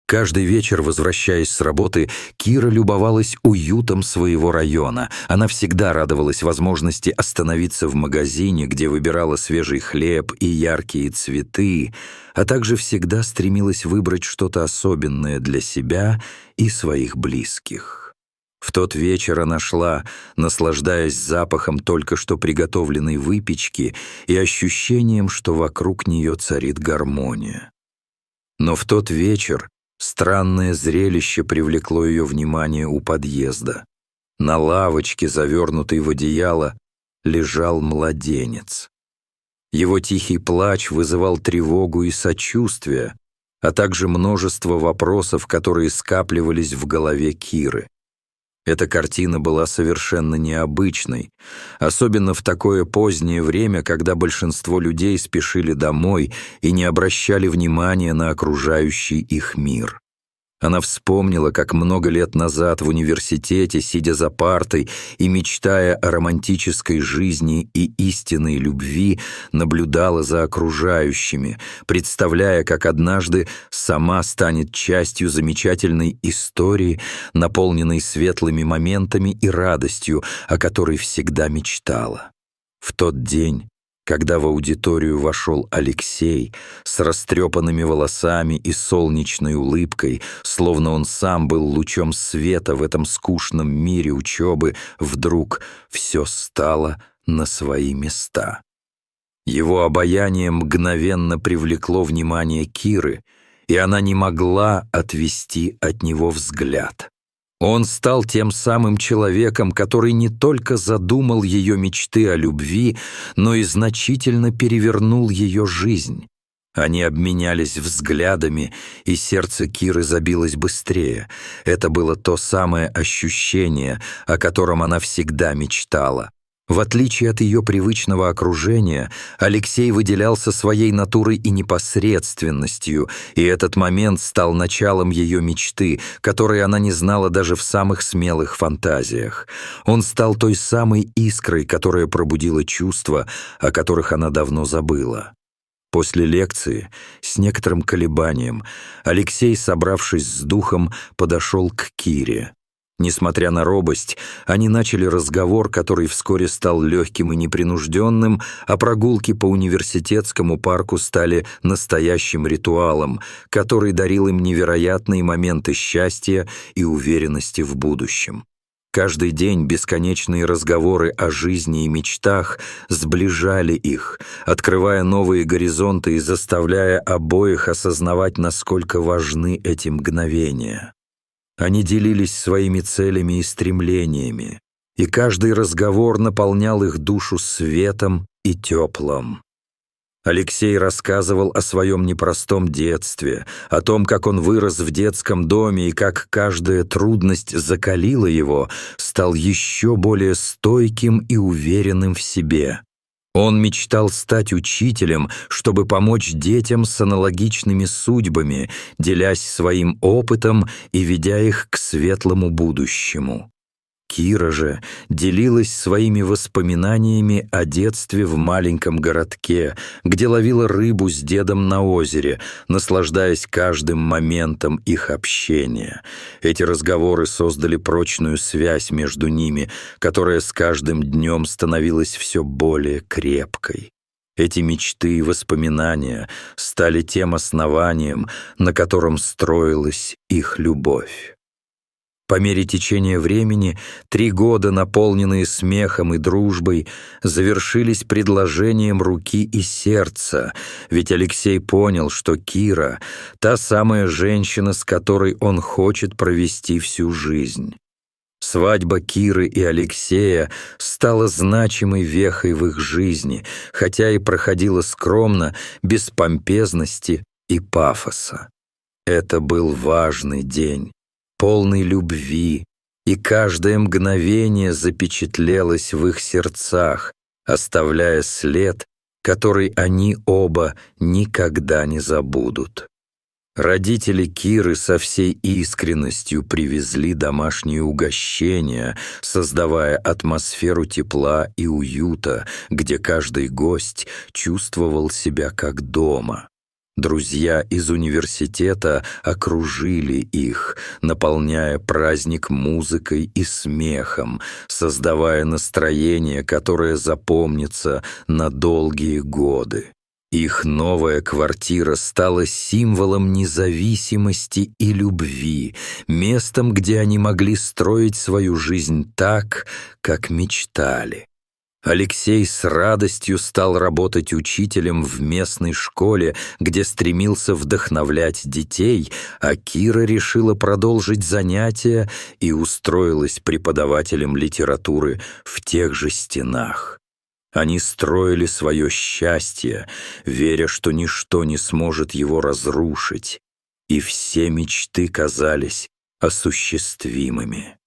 Каждый вечер, возвращаясь с работы, Кира любовалась уютом своего района. Она всегда радовалась возможности остановиться в магазине, где выбирала свежий хлеб и яркие цветы, а также всегда стремилась выбрать что-то особенное для себя и своих близких. В тот вечер она шла, наслаждаясь запахом только что приготовленной выпечки и ощущением, что вокруг нее царит гармония. Но в тот вечер странное зрелище привлекло ее внимание у подъезда. На лавочке, завернутой в одеяло, лежал младенец. Его тихий плач вызывал тревогу и сочувствие, а также множество вопросов, которые скапливались в голове Киры. Эта картина была совершенно необычной, особенно в такое позднее время, когда большинство людей спешили домой и не обращали внимания на окружающий их мир. Она вспомнила, как много лет назад в университете, сидя за партой и мечтая о романтической жизни и истинной любви, наблюдала за окружающими, представляя, как однажды сама станет частью замечательной истории, наполненной светлыми моментами и радостью, о которой всегда мечтала. В тот день, когда в аудиторию вошел Алексей с растрепанными волосами и солнечной улыбкой, словно он сам был лучом света в этом скучном мире учебы, вдруг все стало на свои места. Его обаяние мгновенно привлекло внимание Киры, и она не могла отвести от него взгляд. Он стал тем самым человеком, который не только задумал ее мечты о любви, но и значительно перевернул ее жизнь. Они обменялись взглядами, и сердце Киры забилось быстрее. Это было то самое ощущение, о котором она всегда мечтала. В отличие от ее привычного окружения, Алексей выделялся своей натурой и непосредственностью, и этот момент стал началом ее мечты, которой она не знала даже в самых смелых фантазиях. Он стал той самой искрой, которая пробудила чувства, о которых она давно забыла. После лекции, с некоторым колебанием, Алексей, собравшись с духом, подошел к Кире. Несмотря на робость, они начали разговор, который вскоре стал легким и непринужденным, а прогулки по университетскому парку стали настоящим ритуалом, который дарил им невероятные моменты счастья и уверенности в будущем. Каждый день бесконечные разговоры о жизни и мечтах сближали их, открывая новые горизонты и заставляя обоих осознавать, насколько важны эти мгновения. Они делились своими целями и стремлениями, и каждый разговор наполнял их душу светом и теплом. Алексей рассказывал о своем непростом детстве, о том, как он вырос в детском доме и как каждая трудность закалила его, стал еще более стойким и уверенным в себе. Он мечтал стать учителем, чтобы помочь детям с аналогичными судьбами, делясь своим опытом и ведя их к светлому будущему. Кира же делилась своими воспоминаниями о детстве в маленьком городке, где ловила рыбу с дедом на озере, наслаждаясь каждым моментом их общения. Эти разговоры создали прочную связь между ними, которая с каждым днем становилась все более крепкой. Эти мечты и воспоминания стали тем основанием, на котором строилась их любовь. По мере течения времени 3 года, наполненные смехом и дружбой, завершились предложением руки и сердца, ведь Алексей понял, что Кира — та самая женщина, с которой он хочет провести всю жизнь. Свадьба Киры и Алексея стала значимой вехой в их жизни, хотя и проходила скромно, без помпезности и пафоса. Это был важный день, полный любви, и каждое мгновение запечатлелось в их сердцах, оставляя след, который они оба никогда не забудут. Родители Киры со всей искренностью привезли домашние угощения, создавая атмосферу тепла и уюта, где каждый гость чувствовал себя как дома. Друзья из университета окружили их, наполняя праздник музыкой и смехом, создавая настроение, которое запомнится на долгие годы. Их новая квартира стала символом независимости и любви, местом, где они могли строить свою жизнь так, как мечтали. Алексей с радостью стал работать учителем в местной школе, где стремился вдохновлять детей, а Кира решила продолжить занятия и устроилась преподавателем литературы в тех же стенах. Они строили свое счастье, веря, что ничто не сможет его разрушить, и все мечты казались осуществимыми.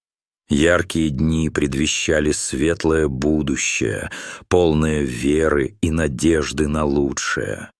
Яркие дни предвещали светлое будущее, полное веры и надежды на лучшее.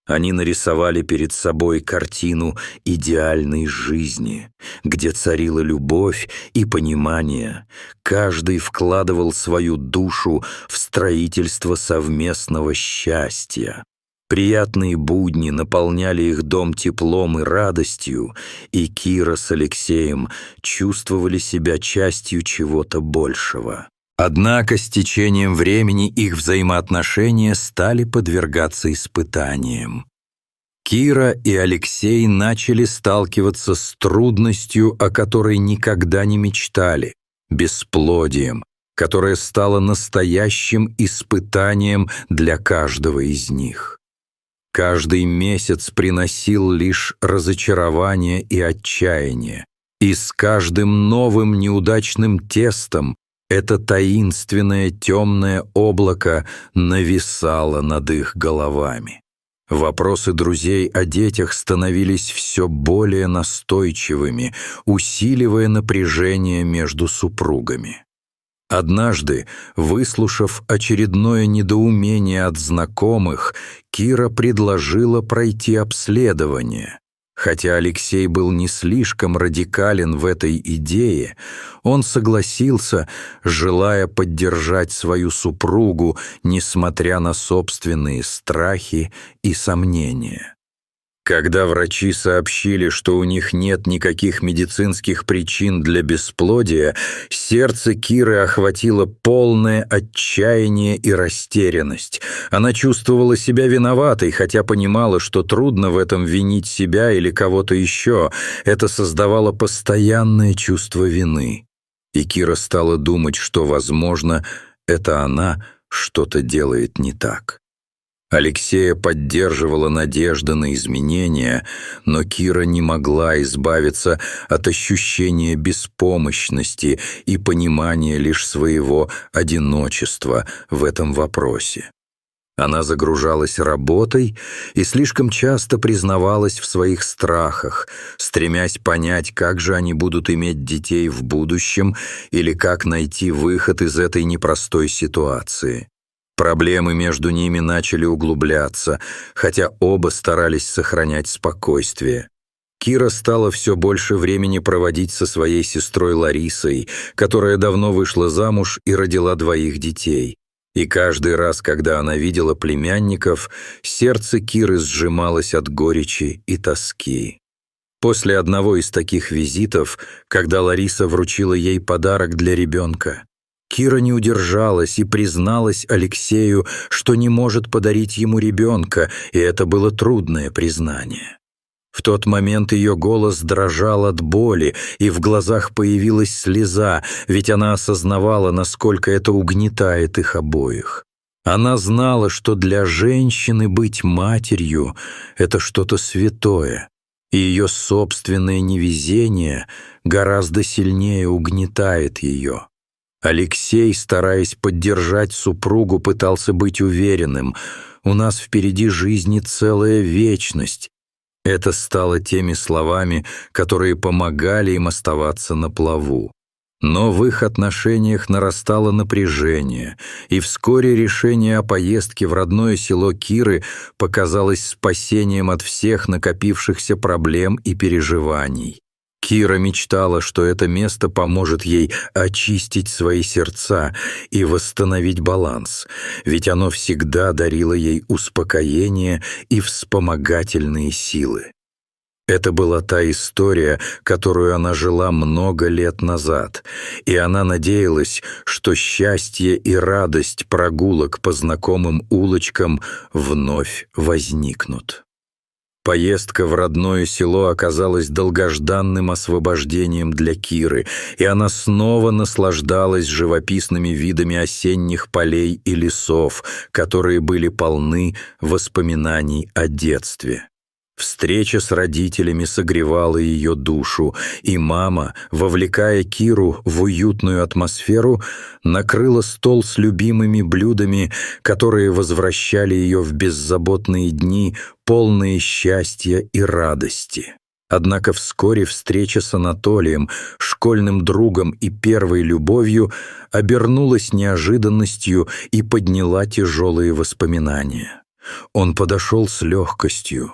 Они нарисовали перед собой картину идеальной жизни, где царила любовь и понимание. Каждый вкладывал свою душу в строительство совместного счастья. Приятные будни наполняли их дом теплом и радостью, и Кира с Алексеем чувствовали себя частью чего-то большего. Однако с течением времени их взаимоотношения стали подвергаться испытаниям. Кира и Алексей начали сталкиваться с трудностью, о которой никогда не мечтали – бесплодием, которое стало настоящим испытанием для каждого из них. Каждый месяц приносил лишь разочарование и отчаяние, и с каждым новым неудачным тестом это таинственное темное облако нависало над их головами. Вопросы друзей о детях становились все более настойчивыми, усиливая напряжение между супругами. Однажды, выслушав очередное недоумение от знакомых, Кира предложила пройти обследование. Хотя Алексей был не слишком радикален в этой идее, он согласился, желая поддержать свою супругу, несмотря на собственные страхи и сомнения. Когда врачи сообщили, что у них нет никаких медицинских причин для бесплодия, сердце Киры охватило полное отчаяние и растерянность. Она чувствовала себя виноватой, хотя понимала, что трудно в этом винить себя или кого-то еще. Это создавало постоянное чувство вины. И Кира стала думать, что, возможно, это она что-то делает не так. Алексея поддерживала надежда на изменения, но Кира не могла избавиться от ощущения беспомощности и понимания лишь своего одиночества в этом вопросе. Она загружалась работой и слишком часто признавалась в своих страхах, стремясь понять, как же они будут иметь детей в будущем или как найти выход из этой непростой ситуации. Проблемы между ними начали углубляться, хотя оба старались сохранять спокойствие. Кира стала все больше времени проводить со своей сестрой Ларисой, которая давно вышла замуж и родила 2 детей. И каждый раз, когда она видела племянников, сердце Киры сжималось от горечи и тоски. После одного из таких визитов, когда Лариса вручила ей подарок для ребенка, Кира не удержалась и призналась Алексею, что не может подарить ему ребенка, и это было трудное признание. В тот момент ее голос дрожал от боли, и в глазах появилась слеза, ведь она осознавала, насколько это угнетает их обоих. Она знала, что для женщины быть матерью — это что-то святое, и ее собственное невезение гораздо сильнее угнетает ее. Алексей, стараясь поддержать супругу, пытался быть уверенным: «У нас впереди жизни целая вечность». Это стало теми словами, которые помогали им оставаться на плаву. Но в их отношениях нарастало напряжение, и вскоре решение о поездке в родное село Киры показалось спасением от всех накопившихся проблем и переживаний. Кира мечтала, что это место поможет ей очистить свои сердца и восстановить баланс, ведь оно всегда дарило ей успокоение и вспомогательные силы. Это была та история, которую она жила много лет назад, и она надеялась, что счастье и радость прогулок по знакомым улочкам вновь возникнут. Поездка в родное село оказалась долгожданным освобождением для Киры, и она снова наслаждалась живописными видами осенних полей и лесов, которые были полны воспоминаний о детстве. Встреча с родителями согревала ее душу, и мама, вовлекая Киру в уютную атмосферу, накрыла стол с любимыми блюдами, которые возвращали ее в беззаботные дни, полные счастья и радости. Однако вскоре встреча с Анатолием, школьным другом и первой любовью, обернулась неожиданностью и подняла тяжелые воспоминания. Он подошел с легкостью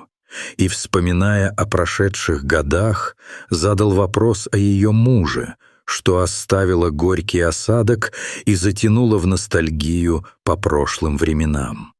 и, вспоминая о прошедших годах, задал вопрос о ее муже, что оставило горький осадок и затянуло в ностальгию по прошлым временам.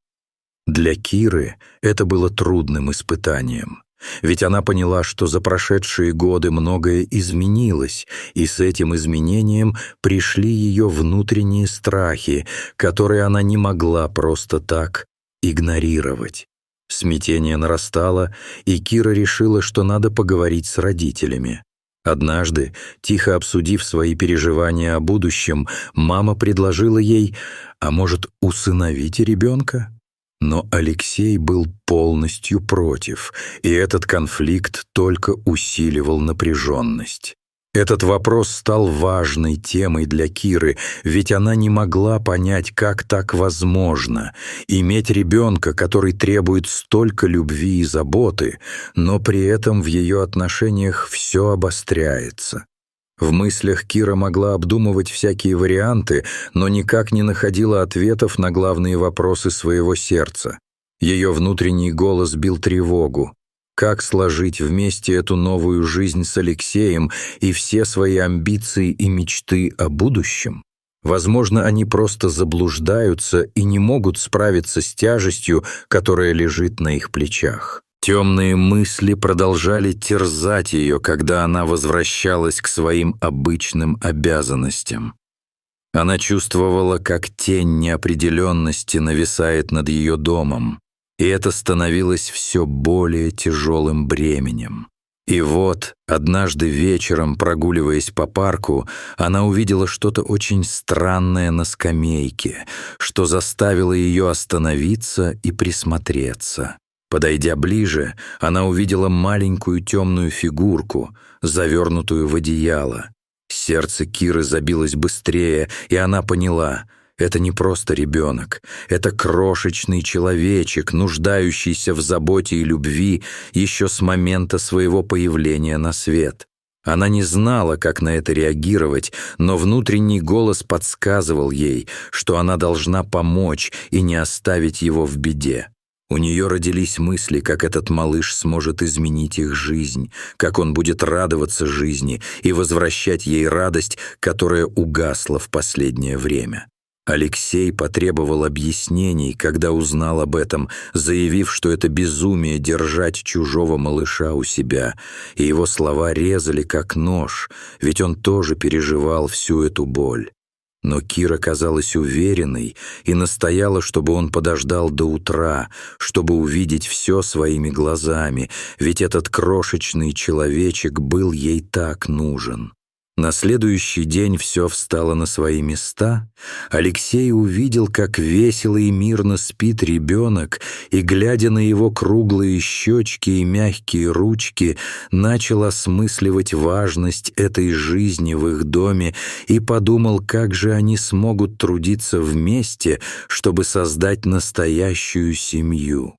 Для Киры это было трудным испытанием, ведь она поняла, что за прошедшие годы многое изменилось, и с этим изменением пришли ее внутренние страхи, которые она не могла просто так игнорировать. Смятение нарастало, и Кира решила, что надо поговорить с родителями. Однажды, тихо обсудив свои переживания о будущем, мама предложила ей, а может, усыновить ребенка? Но Алексей был полностью против, и этот конфликт только усиливал напряженность. Этот вопрос стал важной темой для Киры, ведь она не могла понять, как так возможно иметь ребенка, который требует столько любви и заботы, но при этом в ее отношениях все обостряется. В мыслях Кира могла обдумывать всякие варианты, но никак не находила ответов на главные вопросы своего сердца. Ее внутренний голос бил тревогу. Как сложить вместе эту новую жизнь с Алексеем и все свои амбиции и мечты о будущем? Возможно, они просто заблуждаются и не могут справиться с тяжестью, которая лежит на их плечах. Темные мысли продолжали терзать ее, когда она возвращалась к своим обычным обязанностям. Она чувствовала, как тень неопределенности нависает над ее домом, и это становилось все более тяжелым бременем. И вот, однажды вечером, прогуливаясь по парку, она увидела что-то очень странное на скамейке, что заставило ее остановиться и присмотреться. Подойдя ближе, она увидела маленькую темную фигурку, завернутую в одеяло. Сердце Киры забилось быстрее, и она поняла — это не просто ребенок, это крошечный человечек, нуждающийся в заботе и любви еще с момента своего появления на свет. Она не знала, как на это реагировать, но внутренний голос подсказывал ей, что она должна помочь и не оставить его в беде. У нее родились мысли, как этот малыш сможет изменить их жизнь, как он будет радоваться жизни и возвращать ей радость, которая угасла в последнее время. Алексей потребовал объяснений, когда узнал об этом, заявив, что это безумие держать чужого малыша у себя, и его слова резали как нож, ведь он тоже переживал всю эту боль. Но Кира казалась уверенной и настояла, чтобы он подождал до утра, чтобы увидеть все своими глазами, ведь этот крошечный человечек был ей так нужен. На следующий день все встало на свои места. Алексей увидел, как весело и мирно спит ребенок, и, глядя на его круглые щечки и мягкие ручки, начал осмысливать важность этой жизни в их доме и подумал, как же они смогут трудиться вместе, чтобы создать настоящую семью.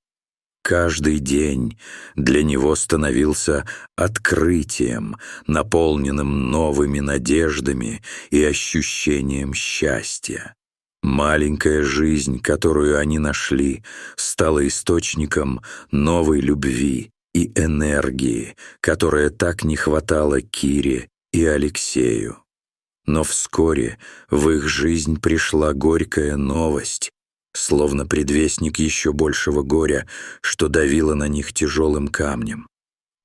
Каждый день для него становился открытием, наполненным новыми надеждами и ощущением счастья. Маленькая жизнь, которую они нашли, стала источником новой любви и энергии, которая так не хватало Кире и Алексею. Но вскоре в их жизнь пришла горькая новость, словно предвестник еще большего горя, что давило на них тяжелым камнем.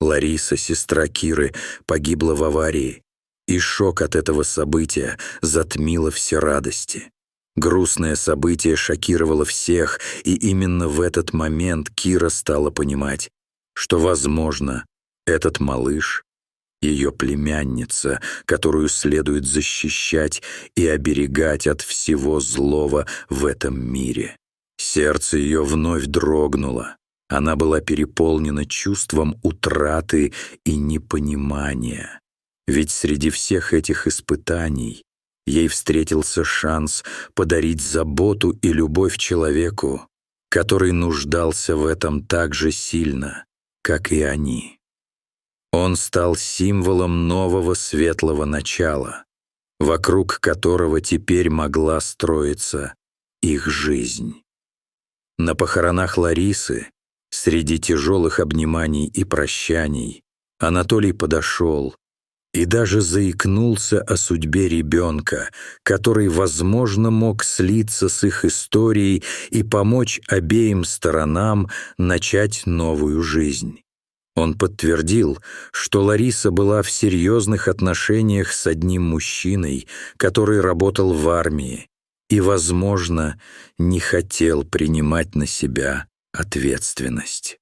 Лариса, сестра Киры, погибла в аварии, и шок от этого события затмило все радости. Грустное событие шокировало всех, и именно в этот момент Кира стала понимать, что, возможно, этот малыш — ее племянница, которую следует защищать и оберегать от всего злого в этом мире. Сердце ее вновь дрогнуло. Она была переполнена чувством утраты и непонимания. Ведь среди всех этих испытаний ей встретился шанс подарить заботу и любовь человеку, который нуждался в этом так же сильно, как и они. Он стал символом нового светлого начала, вокруг которого теперь могла строиться их жизнь. На похоронах Ларисы, среди тяжелых обниманий и прощаний, Анатолий подошел и даже заикнулся о судьбе ребенка, который, возможно, мог слиться с их историей и помочь обеим сторонам начать новую жизнь. Он подтвердил, что Лариса была в серьезных отношениях с одним мужчиной, который работал в армии и, возможно, не хотел принимать на себя ответственность.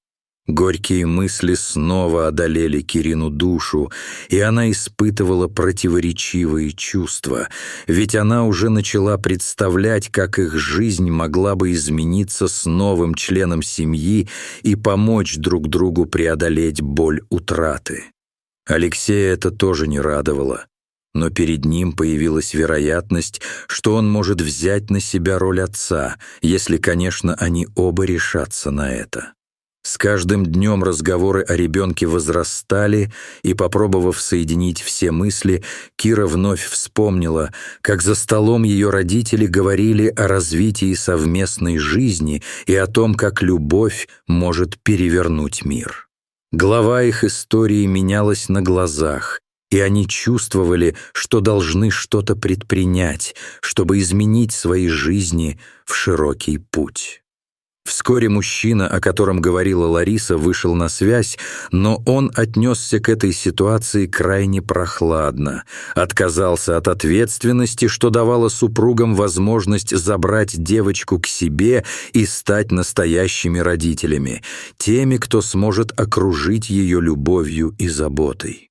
Горькие мысли снова одолели Кирину душу, и она испытывала противоречивые чувства, ведь она уже начала представлять, как их жизнь могла бы измениться с новым членом семьи и помочь друг другу преодолеть боль утраты. Алексея это тоже не радовало, но перед ним появилась вероятность, что он может взять на себя роль отца, если, конечно, они оба решатся на это. С каждым днем разговоры о ребенке возрастали, и, попробовав соединить все мысли, Кира вновь вспомнила, как за столом ее родители говорили о развитии совместной жизни и о том, как любовь может перевернуть мир. Глава их истории менялась на глазах, и они чувствовали, что должны что-то предпринять, чтобы изменить свои жизни в широкий путь. Вскоре мужчина, о котором говорила Лариса, вышел на связь, но он отнесся к этой ситуации крайне прохладно, отказался от ответственности, что давало супругам возможность забрать девочку к себе и стать настоящими родителями, теми, кто сможет окружить ее любовью и заботой.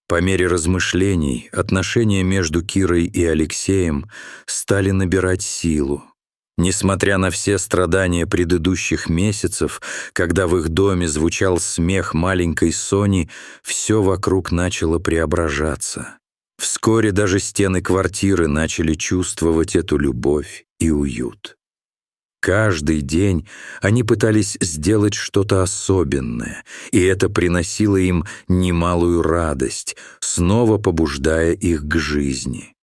По мере размышлений отношения между Кирой и Алексеем стали набирать силу. Несмотря на все страдания предыдущих месяцев, когда в их доме звучал смех маленькой Сони, все вокруг начало преображаться. Вскоре даже стены квартиры начали чувствовать эту любовь и уют. Каждый день они пытались сделать что-то особенное, и это приносило им немалую радость, снова побуждая их к жизни.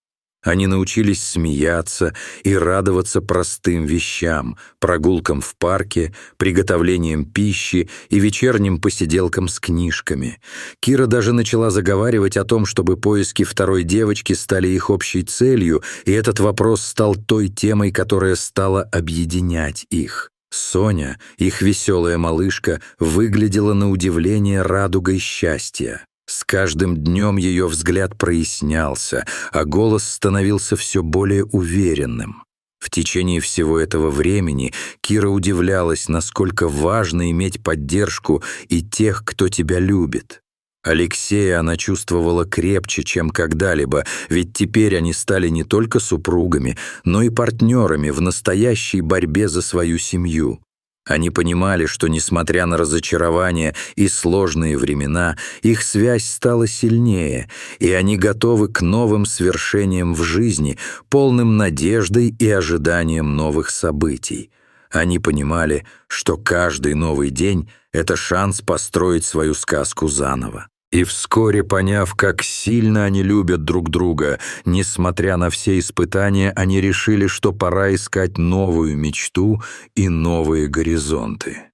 Они научились смеяться и радоваться простым вещам, прогулкам в парке, приготовлением пищи и вечерним посиделкам с книжками. Кира даже начала заговаривать о том, чтобы поиски второй девочки стали их общей целью, и этот вопрос стал той темой, которая стала объединять их. Соня, их веселая малышка, выглядела на удивление радугой счастья. С каждым днем ее взгляд прояснялся, а голос становился все более уверенным. В течение всего этого времени Кира удивлялась, насколько важно иметь поддержку и тех, кто тебя любит. Алексея она чувствовала крепче, чем когда-либо, ведь теперь они стали не только супругами, но и партнерами в настоящей борьбе за свою семью. Они понимали, что, несмотря на разочарование и сложные времена, их связь стала сильнее, и они готовы к новым свершениям в жизни, полным надеждой и ожиданием новых событий. Они понимали, что каждый новый день — это шанс построить свою сказку заново. И вскоре, поняв, как сильно они любят друг друга, несмотря на все испытания, они решили, что пора искать новую мечту и новые горизонты.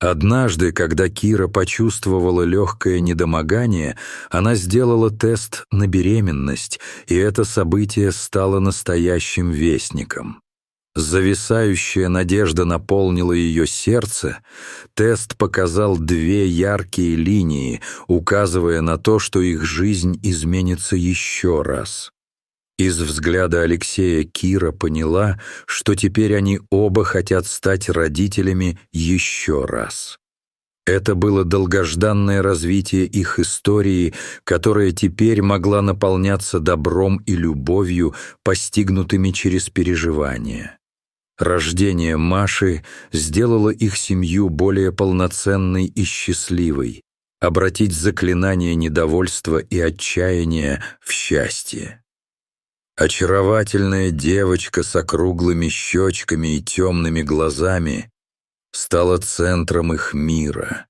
Однажды, когда Кира почувствовала легкое недомогание, она сделала тест на беременность, и это событие стало настоящим вестником. Зависающая надежда наполнила ее сердце. Тест показал 2 яркие линии, указывая на то, что их жизнь изменится еще раз. Из взгляда Алексея Кира поняла, что теперь они оба хотят стать родителями еще раз. Это было долгожданное развитие их истории, которая теперь могла наполняться добром и любовью, постигнутыми через переживания. Рождение Маши сделало их семью более полноценной и счастливой, обратить заклинание недовольства и отчаяния в счастье. Очаровательная девочка с округлыми щечками и темными глазами стала центром их мира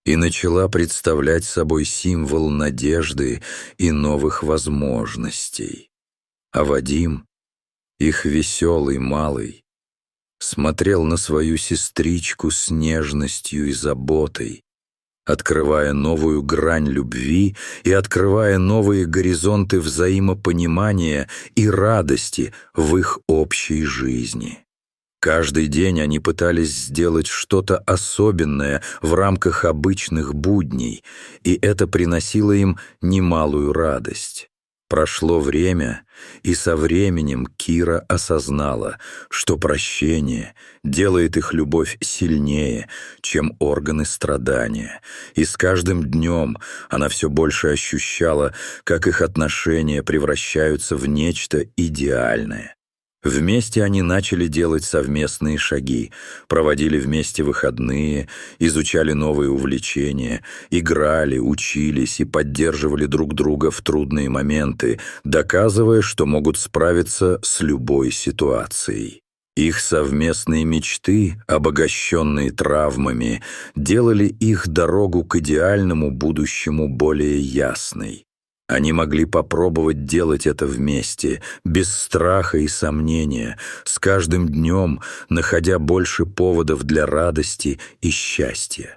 и начала представлять собой символ надежды и новых возможностей. А Вадим, их веселый малый, смотрел на свою сестричку с нежностью и заботой, открывая новую грань любви и открывая новые горизонты взаимопонимания и радости в их общей жизни. Каждый день они пытались сделать что-то особенное в рамках обычных будней, и это приносило им немалую радость. Прошло время, и со временем Кира осознала, что прощение делает их любовь сильнее, чем органы страдания, и с каждым днем она все больше ощущала, как их отношения превращаются в нечто идеальное. Вместе они начали делать совместные шаги, проводили вместе выходные, изучали новые увлечения, играли, учились и поддерживали друг друга в трудные моменты, доказывая, что могут справиться с любой ситуацией. Их совместные мечты, обогащенные травмами, делали их дорогу к идеальному будущему более ясной. Они могли попробовать делать это вместе, без страха и сомнения, с каждым днем находя больше поводов для радости и счастья.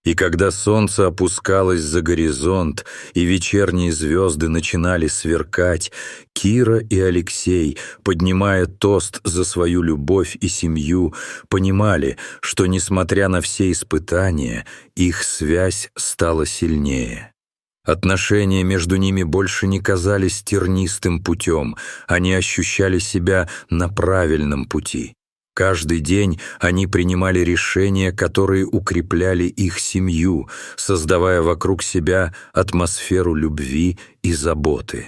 И когда солнце опускалось за горизонт и вечерние звезды начинали сверкать, Кира и Алексей, поднимая тост за свою любовь и семью, понимали, что, несмотря на все испытания, их связь стала сильнее. Отношения между ними больше не казались тернистым путем, они ощущали себя на правильном пути. Каждый день они принимали решения, которые укрепляли их семью, создавая вокруг себя атмосферу любви и заботы.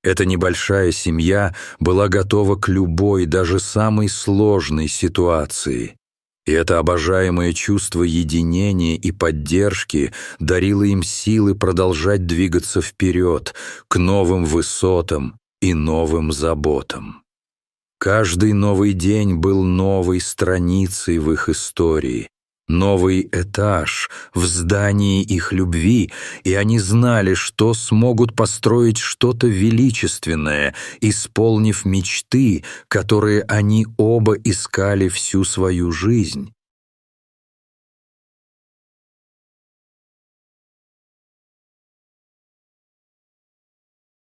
Эта небольшая семья была готова к любой, даже самой сложной ситуации. И это обожаемое чувство единения и поддержки дарило им силы продолжать двигаться вперед, к новым высотам и новым заботам. Каждый новый день был новой страницей в их истории, новый этаж в здании их любви, и они знали, что смогут построить что-то величественное, исполнив мечты, которые они оба искали всю свою жизнь.